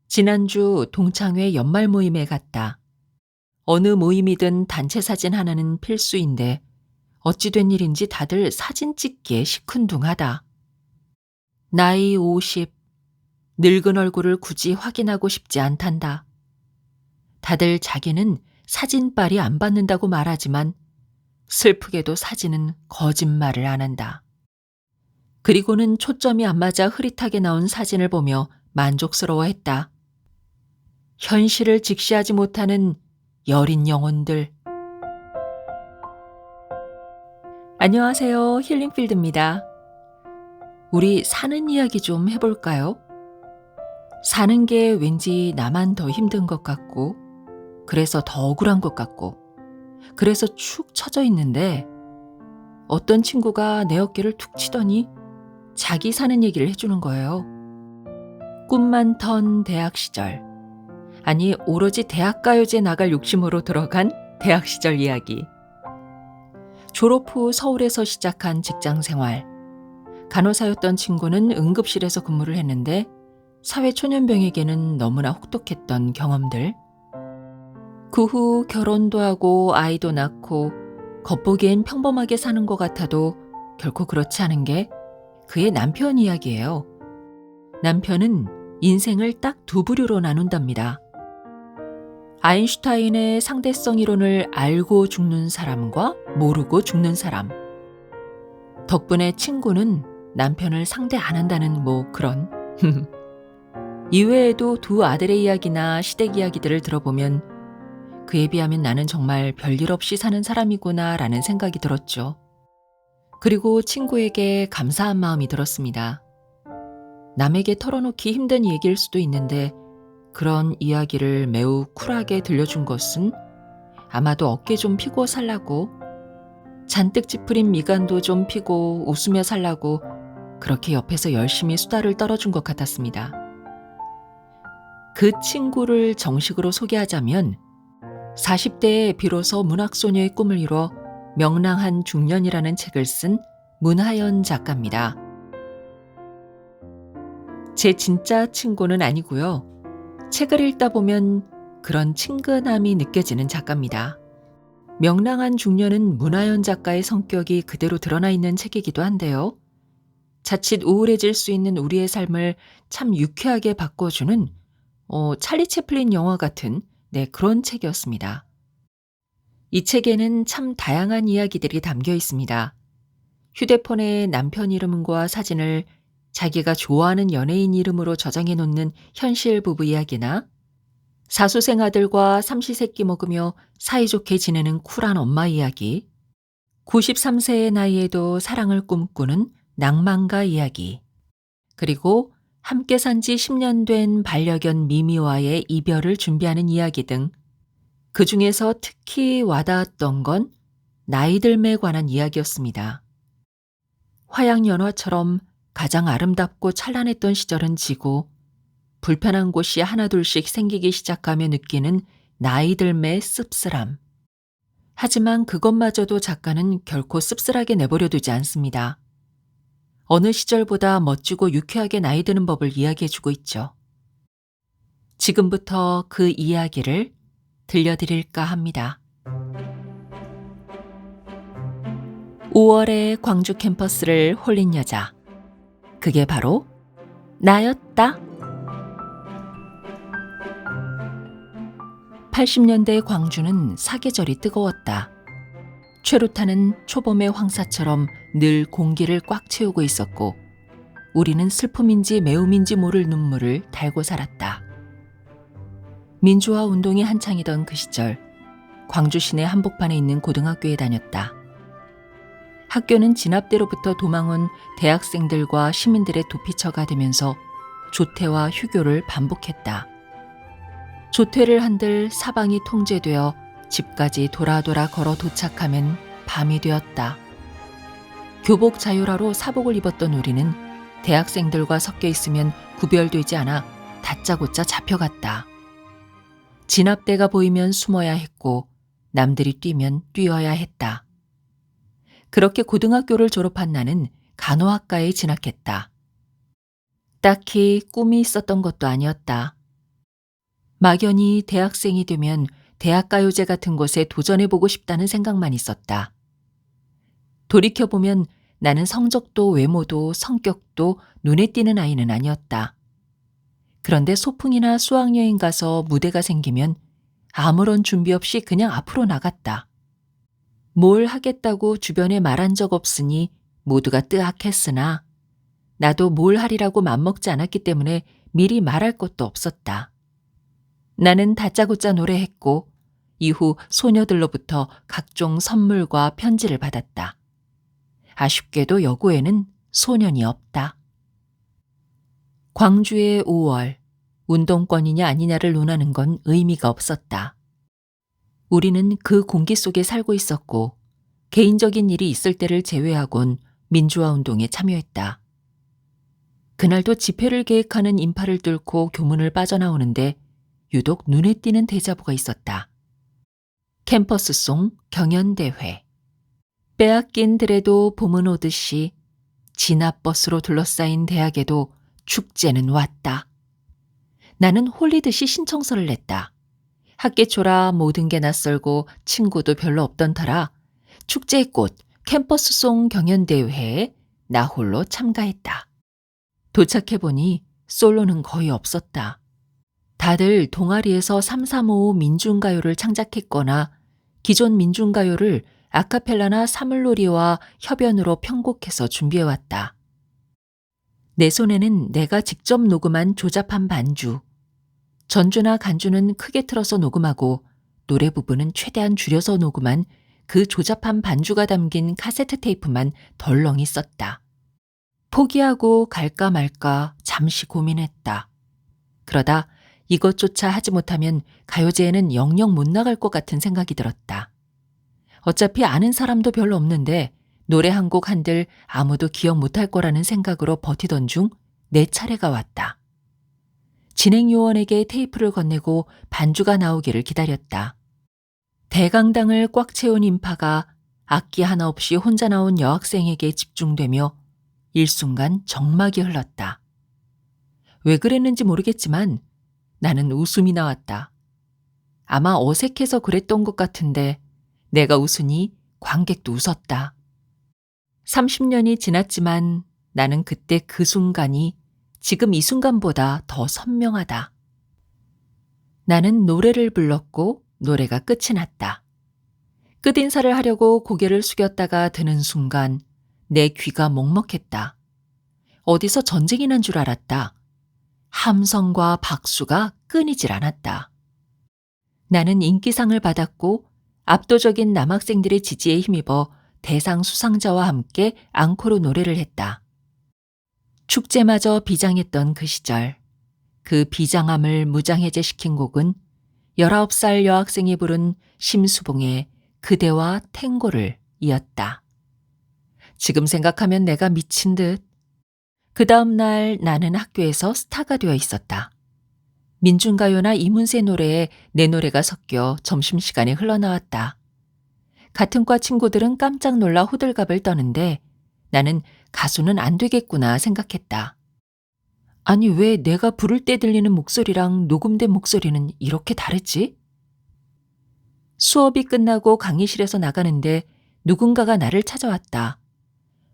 지난주 동창회 연말 모임에 갔다. 어느 모임이든 단체 사진 하나는 필수인데 어찌 된 일인지 다들 사진 찍기에 시큰둥하다. 나이 50, 늙은 얼굴을 굳이 확인하고 싶지 않단다. 다들 자기는 사진빨이 안 받는다고 말하지만 슬프게도 사진은 거짓말을 안 한다. 그리고는 초점이 안 맞아 흐릿하게 나온 사진을 보며 만족스러워했다. 현실을 직시하지 못하는 여린 영혼들. 안녕하세요. 힐링필드입니다. 우리 사는 이야기 좀 해볼까요? 사는 게 왠지 나만 더 힘든 것 같고, 그래서 더 억울한 것 같고, 그래서 축 처져 있는데, 어떤 친구가 내 어깨를 툭 치더니 자기 사는 얘기를 해주는 거예요. 꿈만 턴 대학 시절. 아니, 오로지 대학가요제 나갈 욕심으로 들어간 대학 시절 이야기. 졸업 후 서울에서 시작한 직장 생활. 간호사였던 친구는 응급실에서 근무를 했는데 사회초년병에게는 너무나 혹독했던 경험들. 그 후 결혼도 하고 아이도 낳고 겉보기엔 평범하게 사는 것 같아도 결코 그렇지 않은 게 그의 남편 이야기예요. 남편은 인생을 딱 두 부류로 나눈답니다. 아인슈타인의 상대성 이론을 알고 죽는 사람과 모르고 죽는 사람. 덕분에 친구는 남편을 상대 안 한다는 그런. 이외에도 두 아들의 이야기나 시댁 이야기들을 들어보면 그에 비하면 나는 정말 별일 없이 사는 사람이구나 라는 생각이 들었죠. 그리고 친구에게 감사한 마음이 들었습니다. 남에게 털어놓기 힘든 얘기일 수도 있는데 그런 이야기를 매우 쿨하게 들려준 것은 아마도 어깨 좀 피고 살라고, 잔뜩 찌푸린 미간도 좀 피고 웃으며 살라고 그렇게 옆에서 열심히 수다를 떨어준 것 같았습니다. 그 친구를 정식으로 소개하자면 40대에 비로소 문학소녀의 꿈을 이뤄 명랑한 중년이라는 책을 쓴 문하연 작가입니다. 제 진짜 친구는 아니고요. 책을 읽다 보면 그런 친근함이 느껴지는 작가입니다. 명랑한 중년은 문하연 작가의 성격이 그대로 드러나 있는 책이기도 한데요. 자칫 우울해질 수 있는 우리의 삶을 참 유쾌하게 바꿔주는 찰리 채플린 영화 같은 그런 책이었습니다. 이 책에는 참 다양한 이야기들이 담겨 있습니다. 휴대폰에 남편 이름과 사진을 자기가 좋아하는 연예인 이름으로 저장해 놓는 현실 부부 이야기나 사수생 아들과 삼시세끼 먹으며 사이좋게 지내는 쿨한 엄마 이야기, 93세의 나이에도 사랑을 꿈꾸는 낭만가 이야기, 그리고 함께 산 지 10년 된 반려견 미미와의 이별을 준비하는 이야기 등 그중에서 특히 와닿았던 건 나이 들매에 관한 이야기였습니다. 화양연화처럼 가장 아름답고 찬란했던 시절은 지고 불편한 곳이 하나둘씩 생기기 시작하며 느끼는 나이 들매의 씁쓸함. 하지만 그것마저도 작가는 결코 씁쓸하게 내버려 두지 않습니다. 어느 시절보다 멋지고 유쾌하게 나이 드는 법을 이야기해주고 있죠. 지금부터 그 이야기를 들려드릴까 합니다. 5월에 광주 캠퍼스를 홀린 여자. 그게 바로 나였다. 80년대 광주는 사계절이 뜨거웠다. 최루탄은 초봄의 황사처럼 늘 공기를 꽉 채우고 있었고 우리는 슬픔인지 매움인지 모를 눈물을 달고 살았다. 민주화 운동이 한창이던 그 시절 광주 시내 한복판에 있는 고등학교에 다녔다. 학교는 진압대로부터 도망온 대학생들과 시민들의 도피처가 되면서 조퇴와 휴교를 반복했다. 조퇴를 한들 사방이 통제되어 집까지 돌아 걸어 도착하면 밤이 되었다. 교복 자율화로 사복을 입었던 우리는 대학생들과 섞여 있으면 구별되지 않아 다짜고짜 잡혀갔다. 진압대가 보이면 숨어야 했고 남들이 뛰면 뛰어야 했다. 그렇게 고등학교를 졸업한 나는 간호학과에 진학했다. 딱히 꿈이 있었던 것도 아니었다. 막연히 대학생이 되면 대학가요제 같은 곳에 도전해보고 싶다는 생각만 있었다. 돌이켜보면 나는 성적도 외모도 성격도 눈에 띄는 아이는 아니었다. 그런데 소풍이나 수학여행 가서 무대가 생기면 아무런 준비 없이 그냥 앞으로 나갔다. 뭘 하겠다고 주변에 말한 적 없으니 모두가 뜨악했으나 나도 뭘 하리라고 맘먹지 않았기 때문에 미리 말할 것도 없었다. 나는 다짜고짜 노래했고 이후 소녀들로부터 각종 선물과 편지를 받았다. 아쉽게도 여고에는 소년이 없다. 광주의 5월, 운동권이냐 아니냐를 논하는 건 의미가 없었다. 우리는 그 공기 속에 살고 있었고 개인적인 일이 있을 때를 제외하곤 민주화 운동에 참여했다. 그날도 집회를 계획하는 인파를 뚫고 교문을 빠져나오는데 유독 눈에 띄는 대자보가 있었다. 캠퍼스송 경연대회. 빼앗긴 들에도 봄은 오듯이 진압버스로 둘러싸인 대학에도 축제는 왔다. 나는 홀리듯이 신청서를 냈다. 학기초라 모든 게 낯설고 친구도 별로 없던 터라 축제의 꽃 캠퍼스송 경연대회에 나 홀로 참가했다. 도착해보니 솔로는 거의 없었다. 다들 동아리에서 3355 민중가요를 창작했거나 기존 민중가요를 아카펠라나 사물놀이와 협연으로 편곡해서 준비해왔다. 내 손에는 내가 직접 녹음한 조잡한 반주. 전주나 간주는 크게 틀어서 녹음하고 노래 부분은 최대한 줄여서 녹음한 그 조잡한 반주가 담긴 카세트 테이프만 덜렁이 썼다. 포기하고 갈까 말까 잠시 고민했다. 그러다 이것조차 하지 못하면 가요제에는 영영 못 나갈 것 같은 생각이 들었다. 어차피 아는 사람도 별로 없는데 노래 한 곡 한들 아무도 기억 못할 거라는 생각으로 버티던 중 내 차례가 왔다. 진행요원에게 테이프를 건네고 반주가 나오기를 기다렸다. 대강당을 꽉 채운 인파가 악기 하나 없이 혼자 나온 여학생에게 집중되며 일순간 정막이 흘렀다. 왜 그랬는지 모르겠지만 나는 웃음이 나왔다. 아마 어색해서 그랬던 것 같은데 내가 웃으니 관객도 웃었다. 30년이 지났지만 나는 그때 그 순간이 지금 이 순간보다 더 선명하다. 나는 노래를 불렀고 노래가 끝이 났다. 끝인사를 하려고 고개를 숙였다가 드는 순간 내 귀가 먹먹했다. 어디서 전쟁이 난 줄 알았다. 함성과 박수가 끊이질 않았다. 나는 인기상을 받았고 압도적인 남학생들의 지지에 힘입어 대상 수상자와 함께 앙코르 노래를 했다. 축제마저 비장했던 그 시절, 그 비장함을 무장해제시킨 곡은 19살 여학생이 부른 심수봉의 그대와 탱고를 이었다. 지금 생각하면 내가 미친 듯. 그 다음 날 나는 학교에서 스타가 되어 있었다. 민중가요나 이문세 노래에 내 노래가 섞여 점심시간에 흘러나왔다. 같은 과 친구들은 깜짝 놀라 호들갑을 떠는데 나는 가수는 안 되겠구나 생각했다. 아니 왜 내가 부를 때 들리는 목소리랑 녹음된 목소리는 이렇게 다르지? 수업이 끝나고 강의실에서 나가는데 누군가가 나를 찾아왔다.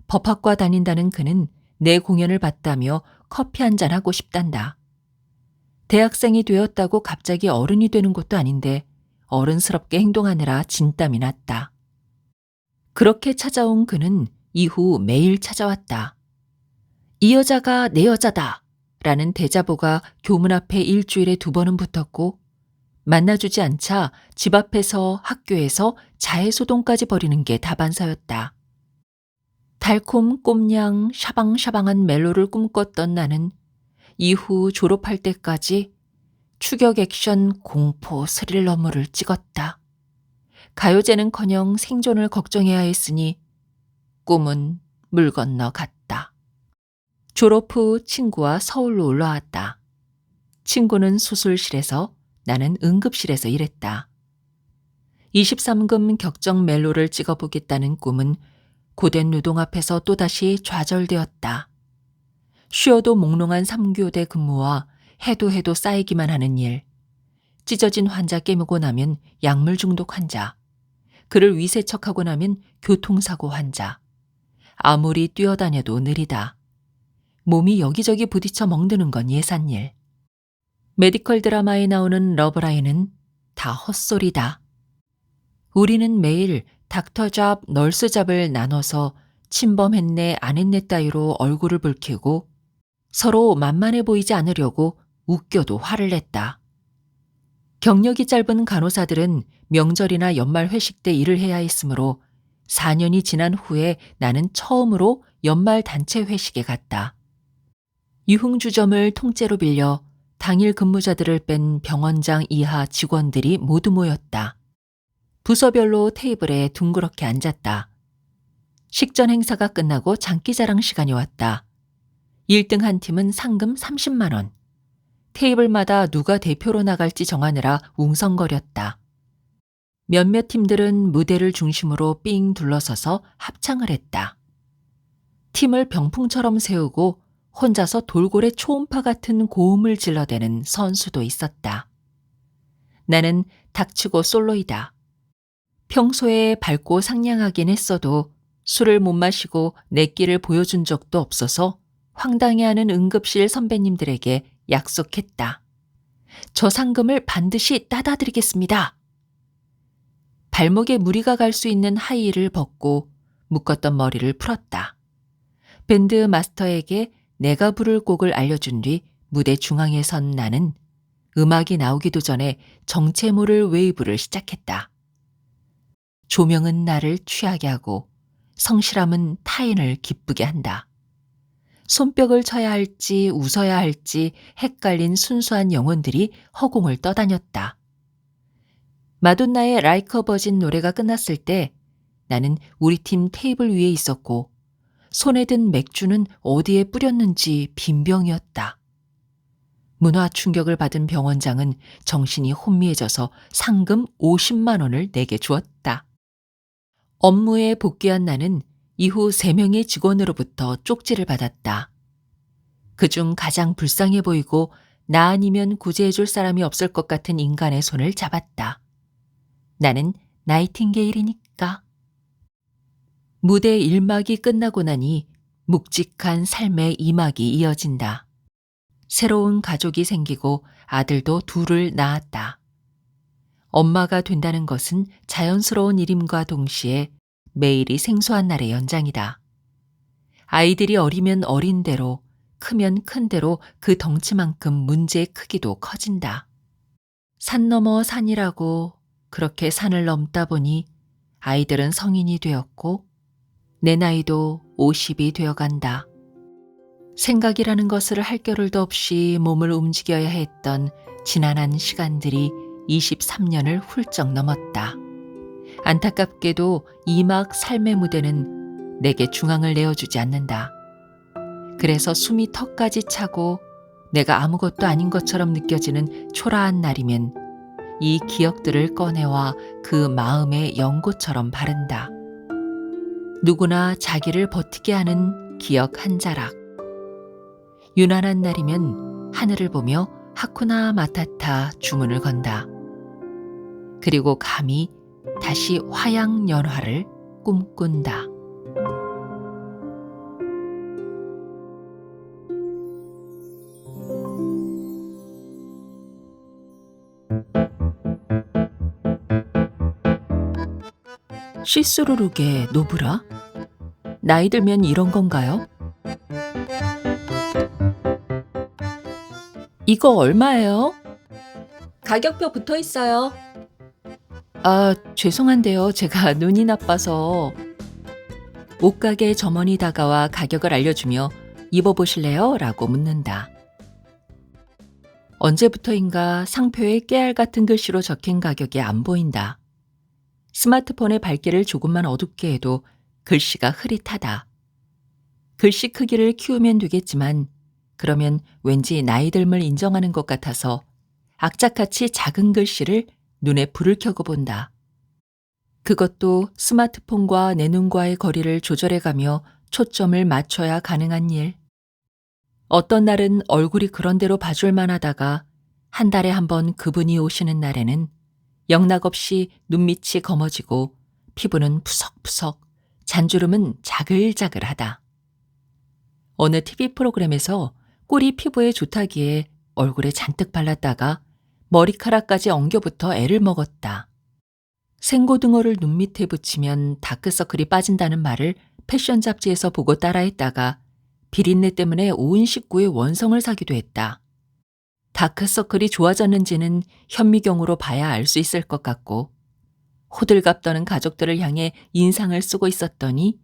법학과 다닌다는 그는 내 공연을 봤다며 커피 한잔 하고 싶단다. 대학생이 되었다고 갑자기 어른이 되는 것도 아닌데 어른스럽게 행동하느라 진땀이 났다. 그렇게 찾아온 그는 이후 매일 찾아왔다. 이 여자가 내 여자다 라는 대자보가 교문 앞에 일주일에 2번은 붙었고 만나주지 않자 집 앞에서 학교에서 자해소동까지 벌이는 게 다반사였다. 달콤 꼼냥 샤방샤방한 멜로를 꿈꿨던 나는 이후 졸업할 때까지 추격 액션 공포 스릴러물을 찍었다. 가요제는커녕 생존을 걱정해야 했으니 꿈은 물 건너 갔다. 졸업 후 친구와 서울로 올라왔다. 친구는 수술실에서 나는 응급실에서 일했다. 23금 격정 멜로를 찍어보겠다는 꿈은 고된 노동 앞에서 또다시 좌절되었다. 쉬어도 몽롱한 3교대 근무와 해도 쌓이기만 하는 일, 찢어진 환자 깨무고 나면 약물 중독 환자, 그를 위세척하고 나면 교통사고 환자. 아무리 뛰어다녀도 느리다. 몸이 여기저기 부딪혀 멍드는 건 예산일. 메디컬 드라마에 나오는 러브라인은 다 헛소리다. 우리는 매일 닥터 잡, 널스 잡을 나눠서 침범했네 안 했네 따위로 얼굴을 붉히고 서로 만만해 보이지 않으려고 웃겨도 화를 냈다. 경력이 짧은 간호사들은 명절이나 연말 회식 때 일을 해야 했으므로 4년이 지난 후에 나는 처음으로 연말 단체 회식에 갔다. 유흥주점을 통째로 빌려 당일 근무자들을 뺀 병원장 이하 직원들이 모두 모였다. 부서별로 테이블에 둥그렇게 앉았다. 식전 행사가 끝나고 장기자랑 시간이 왔다. 1등 한 팀은 상금 30만 원. 테이블마다 누가 대표로 나갈지 정하느라 웅성거렸다. 몇몇 팀들은 무대를 중심으로 삥 둘러서서 합창을 했다. 팀을 병풍처럼 세우고 혼자서 돌고래 초음파 같은 고음을 질러대는 선수도 있었다. 나는 닥치고 솔로이다. 평소에 밝고 상냥하긴 했어도 술을 못 마시고 내 끼를 보여준 적도 없어서 황당해하는 응급실 선배님들에게 약속했다. 저 상금을 반드시 따다 드리겠습니다. 발목에 무리가 갈 수 있는 하이힐을 벗고 묶었던 머리를 풀었다. 밴드 마스터에게 내가 부를 곡을 알려준 뒤 무대 중앙에 선 나는 음악이 나오기도 전에 정체 모를 웨이브를 시작했다. 조명은 나를 취하게 하고 성실함은 타인을 기쁘게 한다. 손뼉을 쳐야 할지 웃어야 할지 헷갈린 순수한 영혼들이 허공을 떠다녔다. 마돈나의 라이커 버진 노래가 끝났을 때 나는 우리 팀 테이블 위에 있었고 손에 든 맥주는 어디에 뿌렸는지 빈병이었다. 문화 충격을 받은 병원장은 정신이 혼미해져서 상금 50만 원을 내게 주었다. 업무에 복귀한 나는 이후 3명의 직원으로부터 쪽지를 받았다. 그중 가장 불쌍해 보이고 나 아니면 구제해줄 사람이 없을 것 같은 인간의 손을 잡았다. 나는 나이팅게일이니까. 무대 1막이 끝나고 나니 묵직한 삶의 2막이 이어진다. 새로운 가족이 생기고 아들도 둘을 낳았다. 엄마가 된다는 것은 자연스러운 일임과 동시에 매일이 생소한 날의 연장이다. 아이들이 어리면 어린 대로, 크면 큰 대로 그 덩치만큼 문제의 크기도 커진다. 산 넘어 산이라고 그렇게 산을 넘다 보니 아이들은 성인이 되었고 내 나이도 50이 되어간다. 생각이라는 것을 할 겨를도 없이 몸을 움직여야 했던 지난한 시간들이 23년을 훌쩍 넘었다. 안타깝게도 2막 삶의 무대는 내게 중앙을 내어주지 않는다. 그래서 숨이 턱까지 차고 내가 아무것도 아닌 것처럼 느껴지는 초라한 날이면 이 기억들을 꺼내와 그 마음의 연고처럼 바른다. 누구나 자기를 버티게 하는 기억 한 자락. 유난한 날이면 하늘을 보며 하쿠나 마타타 주문을 건다. 그리고 감히 다시 화양연화를 꿈꾼다. 시스루룩의 노브라? 나이 들면 이런 건가요? 이거 얼마예요? 가격표 붙어 있어요. 아, 죄송한데요. 제가 눈이 나빠서. 옷가게 점원이 다가와 가격을 알려주며 입어보실래요? 라고 묻는다. 언제부터인가 상표에 깨알 같은 글씨로 적힌 가격이 안 보인다. 스마트폰의 밝기를 조금만 어둡게 해도 글씨가 흐릿하다. 글씨 크기를 키우면 되겠지만 그러면 왠지 나이 듦을 인정하는 것 같아서 악착같이 작은 글씨를 눈에 불을 켜고 본다. 그것도 스마트폰과 내 눈과의 거리를 조절해가며 초점을 맞춰야 가능한 일. 어떤 날은 얼굴이 그런 대로 봐줄 만하다가 한 달에 한 번 그분이 오시는 날에는 영락없이 눈밑이 검어지고 피부는 푸석푸석, 잔주름은 자글자글하다. 어느 TV 프로그램에서 꿀이 피부에 좋다기에 얼굴에 잔뜩 발랐다가 머리카락까지 엉겨붙어 애를 먹었다. 생고등어를 눈밑에 붙이면 다크서클이 빠진다는 말을 패션 잡지에서 보고 따라했다가 비린내 때문에 오은 식구의 원성을 사기도 했다. 다크서클이 좋아졌는지는 현미경으로 봐야 알 수 있을 것 같고 호들갑 떠는 가족들을 향해 인상을 쓰고 있었더니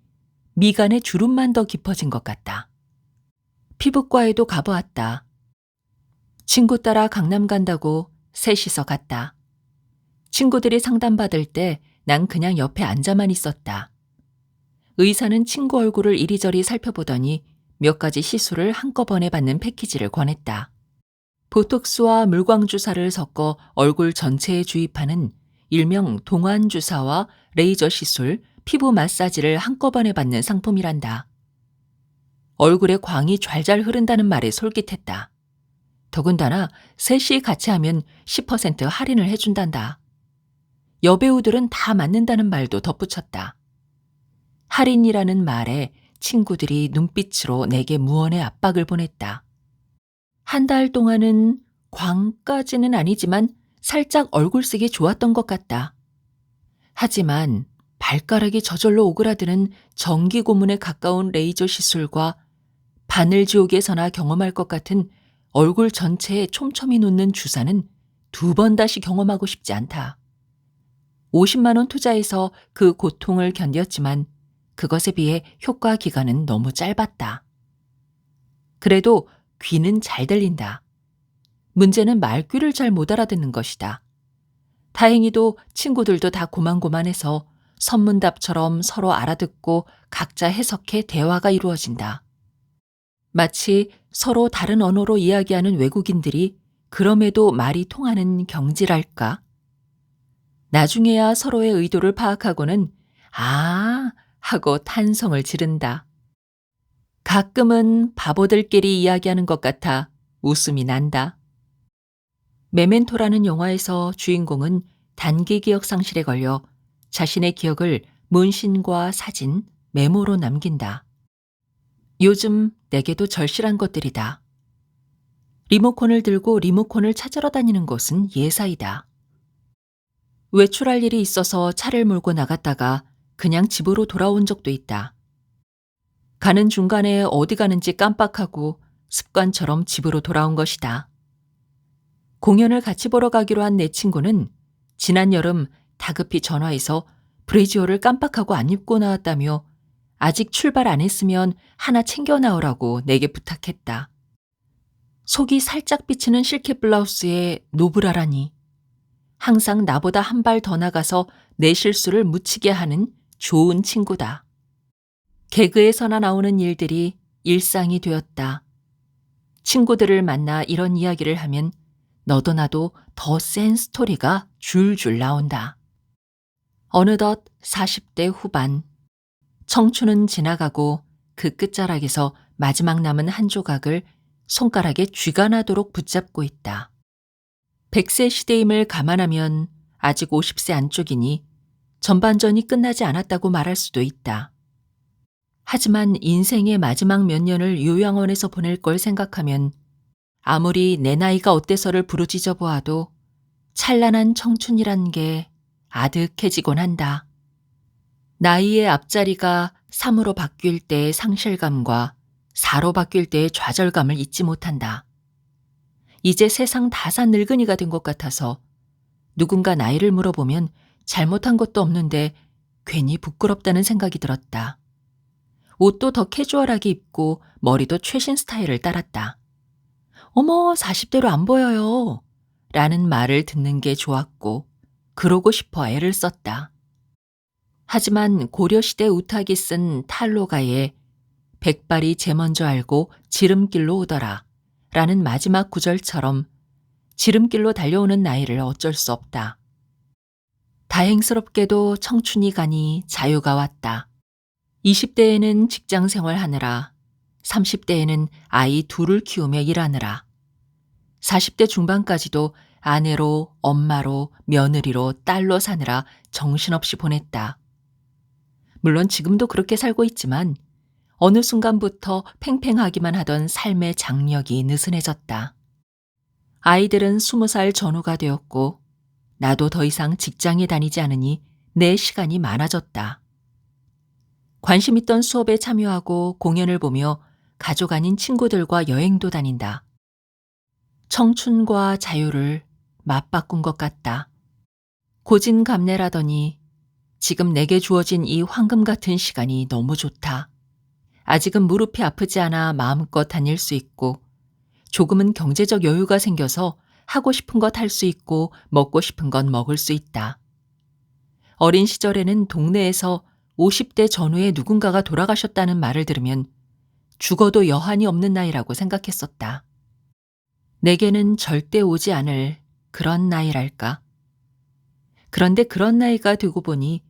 미간의 주름만 더 깊어진 것 같다. 피부과에도 가보았다. 친구 따라 강남 간다고 셋이서 갔다. 친구들이 상담받을 때 난 그냥 옆에 앉아만 있었다. 의사는 친구 얼굴을 이리저리 살펴보더니 몇 가지 시술을 한꺼번에 받는 패키지를 권했다. 보톡스와 물광주사를 섞어 얼굴 전체에 주입하는 일명 동안주사와 레이저 시술, 피부 마사지를 한꺼번에 받는 상품이란다. 얼굴에 광이 좔좔 흐른다는 말에 솔깃했다. 더군다나 셋이 같이 하면 10% 할인을 해준단다. 여배우들은 다 맞는다는 말도 덧붙였다. 할인이라는 말에 친구들이 눈빛으로 내게 무언의 압박을 보냈다. 한 달 동안은 광까지는 아니지만 살짝 얼굴색이 좋았던 것 같다. 하지만 발가락이 저절로 오그라드는 전기 고문에 가까운 레이저 시술과 바늘지옥에서나 경험할 것 같은 얼굴 전체에 촘촘히 놓는 주사는 2번 다시 경험하고 싶지 않다. 50만 원 투자해서 그 고통을 견뎠지만 그것에 비해 효과 기간은 너무 짧았다. 그래도 귀는 잘 들린다. 문제는 말귀를 잘 못 알아듣는 것이다. 다행히도 친구들도 다 고만고만해서 선문답처럼 서로 알아듣고 각자 해석해 대화가 이루어진다. 마치 서로 다른 언어로 이야기하는 외국인들이 그럼에도 말이 통하는 경지랄까? 나중에야 서로의 의도를 파악하고는 아 하고 탄성을 지른다. 가끔은 바보들끼리 이야기하는 것 같아 웃음이 난다. 메멘토라는 영화에서 주인공은 단기 기억 상실에 걸려 자신의 기억을 문신과 사진, 메모로 남긴다. 요즘 내게도 절실한 것들이다. 리모컨을 들고 리모컨을 찾으러 다니는 것은 예사이다. 외출할 일이 있어서 차를 몰고 나갔다가 그냥 집으로 돌아온 적도 있다. 가는 중간에 어디 가는지 깜빡하고 습관처럼 집으로 돌아온 것이다. 공연을 같이 보러 가기로 한 내 친구는 지난 여름 다급히 전화해서 브래지어를 깜빡하고 안 입고 나왔다며 아직 출발 안 했으면 하나 챙겨 나오라고 내게 부탁했다. 속이 살짝 비치는 실크 블라우스에 노브라라니. 항상 나보다 한 발 더 나가서 내 실수를 묻히게 하는 좋은 친구다. 개그에서나 나오는 일들이 일상이 되었다. 친구들을 만나 이런 이야기를 하면 너도 나도 더 센 스토리가 줄줄 나온다. 어느덧 40대 후반. 청춘은 지나가고 그 끝자락에서 마지막 남은 한 조각을 손가락에 쥐가 나도록 붙잡고 있다. 100세 시대임을 감안하면 아직 50세 안쪽이니 전반전이 끝나지 않았다고 말할 수도 있다. 하지만 인생의 마지막 몇 년을 요양원에서 보낼 걸 생각하면 아무리 내 나이가 어때서를 부르짖어 보아도 찬란한 청춘이란 게 아득해지곤 한다. 나이의 앞자리가 3으로 바뀔 때의 상실감과 4로 바뀔 때의 좌절감을 잊지 못한다. 이제 세상 다 산 늙은이가 된 것 같아서 누군가 나이를 물어보면 잘못한 것도 없는데 괜히 부끄럽다는 생각이 들었다. 옷도 더 캐주얼하게 입고 머리도 최신 스타일을 따랐다. 어머, 40대로 안 보여요. 라는 말을 듣는 게 좋았고 그러고 싶어 애를 썼다. 하지만 고려시대 우탁이 쓴 탈로가에 백발이 제 먼저 알고 지름길로 오더라 라는 마지막 구절처럼 지름길로 달려오는 나이를 어쩔 수 없다. 다행스럽게도 청춘이 가니 자유가 왔다. 20대에는 직장 생활하느라 30대에는 아이 둘을 키우며 일하느라 40대 중반까지도 아내로, 엄마로, 며느리로, 딸로 사느라 정신없이 보냈다. 물론 지금도 그렇게 살고 있지만 어느 순간부터 팽팽하기만 하던 삶의 장력이 느슨해졌다. 아이들은 20살 전후가 되었고 나도 더 이상 직장에 다니지 않으니 내 시간이 많아졌다. 관심 있던 수업에 참여하고 공연을 보며 가족 아닌 친구들과 여행도 다닌다. 청춘과 자유를 맞바꾼 것 같다. 고진감래라더니 지금 내게 주어진 이 황금 같은 시간이 너무 좋다. 아직은 무릎이 아프지 않아 마음껏 다닐 수 있고 조금은 경제적 여유가 생겨서 하고 싶은 것 할 수 있고 먹고 싶은 건 먹을 수 있다. 어린 시절에는 동네에서 50대 전후에 누군가가 돌아가셨다는 말을 들으면 죽어도 여한이 없는 나이라고 생각했었다. 내게는 절대 오지 않을 그런 나이랄까. 그런데 그런 나이가 되고 보니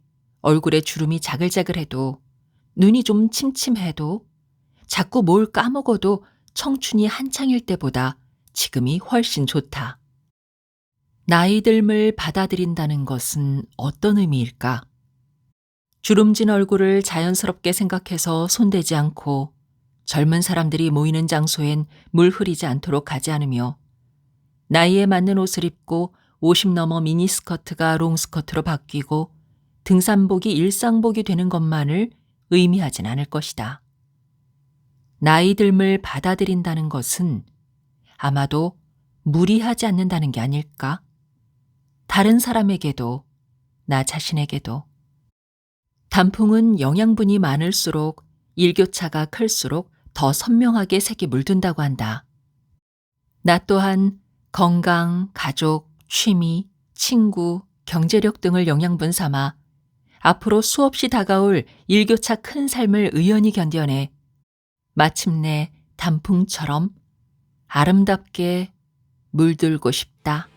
얼굴에 주름이 자글자글해도 눈이 좀 침침해도 자꾸 뭘 까먹어도 청춘이 한창일 때보다 지금이 훨씬 좋다. 나이 듦을 받아들인다는 것은 어떤 의미일까? 주름진 얼굴을 자연스럽게 생각해서 손대지 않고 젊은 사람들이 모이는 장소엔 물 흐리지 않도록 가지 않으며 나이에 맞는 옷을 입고 50 넘어 미니스커트가 롱스커트로 바뀌고 등산복이 일상복이 되는 것만을 의미하진 않을 것이다. 나이 듦을 받아들인다는 것은 아마도 무리하지 않는다는 게 아닐까? 다른 사람에게도 나 자신에게도. 단풍은 영양분이 많을수록 일교차가 클수록 더 선명하게 색이 물든다고 한다. 나 또한 건강, 가족, 취미, 친구, 경제력 등을 영양분 삼아 앞으로 수없이 다가올 일교차 큰 삶을 의연히 견뎌내 마침내 단풍처럼 아름답게 물들고 싶다.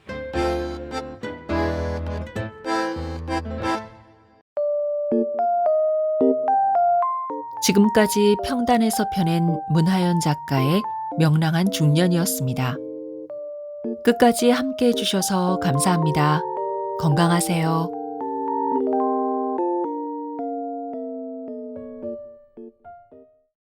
지금까지 평단에서 펴낸 문하연 작가의 명랑한 중년이었습니다. 끝까지 함께 해주셔서 감사합니다. 건강하세요.